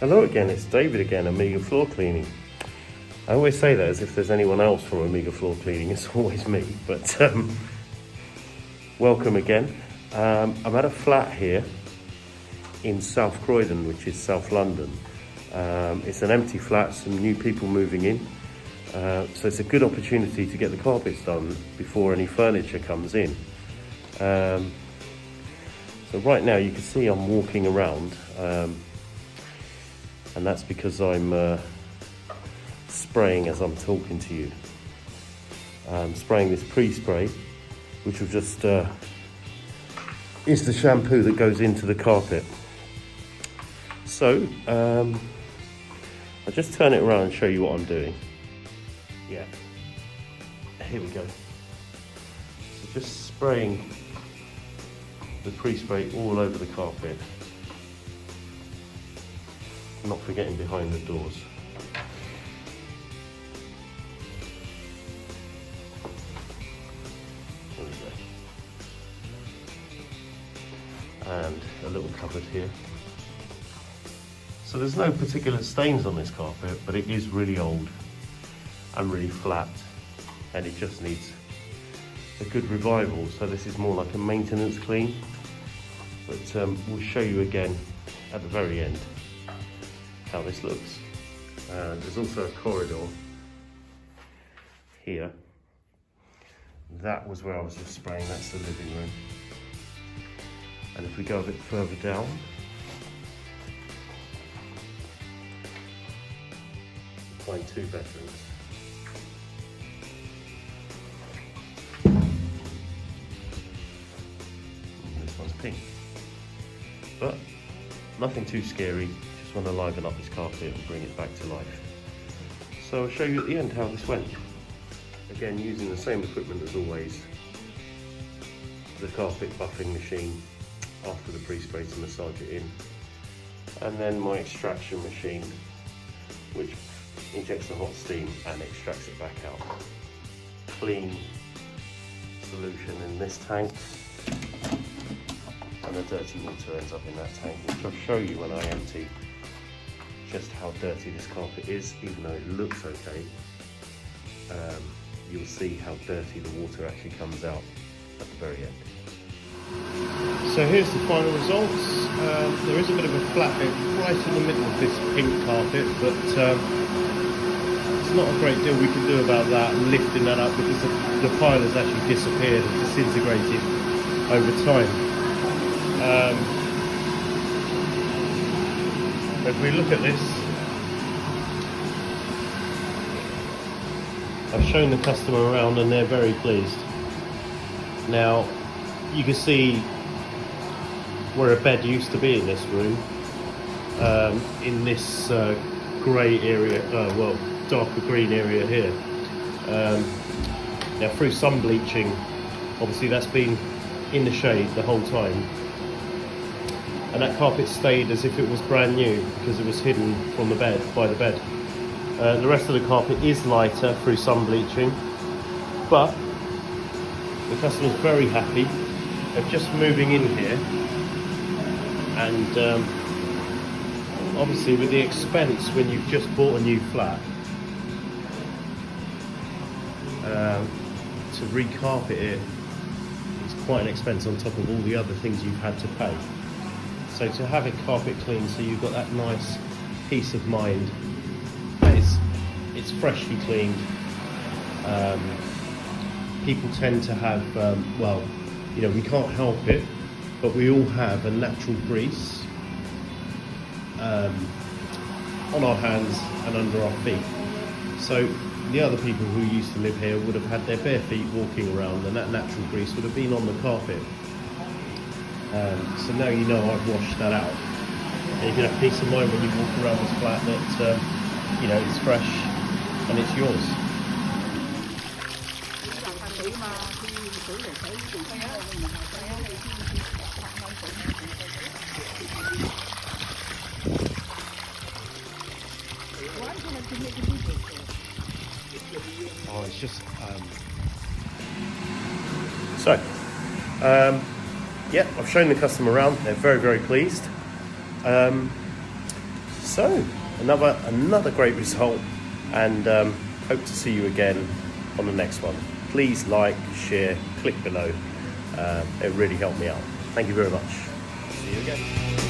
Hello again, it's David again, Amiga Floor Cleaning. I always say that as if there's anyone else from Amiga Floor Cleaning, it's always me, but welcome again. I'm at a flat here in South Croydon, which is South London. It's an empty flat, some new people moving in, so it's a good opportunity to get the carpets done before any furniture comes in. So right now you can see I'm walking around, and that's because I'm spraying as I'm talking to you. I'm spraying this pre-spray, which will just is the shampoo that goes into the carpet. So I'll just turn it around and show you what I'm doing. Yeah, here we go. So just spraying the pre-spray all over the carpet, not forgetting behind the doors. There we go. And a little cupboard here. So there's no particular stains on this carpet, but it is really old and really flat, and it just needs a good revival. So this is more like a maintenance clean, but we'll show you again at the very end how this looks. There's also a corridor here. That was where I was just spraying, that's the living room. And if we go a bit further down, we'll find two bedrooms. This one's pink. But nothing too scary. Just want to liven up this carpet and bring it back to life. So I'll show you at the end how this went. Again, using the same equipment as always. The carpet buffing machine after the pre-spray to massage it in. And then my extraction machine, which injects the hot steam and extracts it back out. Clean solution in this tank. And the dirty water ends up in that tank, which I'll show you when I empty just how dirty this carpet is. Even though it looks okay, you'll see how dirty the water actually comes out at the very end. So here's the final results. There is a bit of a flat bit right in the middle of this pink carpet, but there's not a great deal we can do about that and lifting that up, because the pile has actually disappeared and disintegrated over time. If we look at this, I've shown the customer around and they're very pleased. Now you can see where a bed used to be in this room, in this grey area, well, darker green area here. Now through sun bleaching, obviously that's been in the shade the whole time. And that carpet stayed as if it was brand new because it was hidden from the bed, by the bed. The rest of the carpet is lighter through sun bleaching, but the customer's very happy of just moving in here. And obviously with the expense when you've just bought a new flat, to recarpet it, it's quite an expense on top of all the other things you've had to pay. So to have it carpet clean, so you've got that nice peace of mind that it's freshly cleaned. People tend to have, well, you know, we can't help it, but we all have a natural grease on our hands and under our feet. So the other people who used to live here would have had their bare feet walking around, and that natural grease would have been on the carpet. So now you know I've washed that out, and you can have peace of mind when you walk around this flat that you know, it's fresh and it's yours. Oh, it's just yeah, I've shown the customer around. They're very, very pleased. So another great result, and hope to see you again on the next one. Please like, share, click below. It really helped me out. Thank you very much. See you again.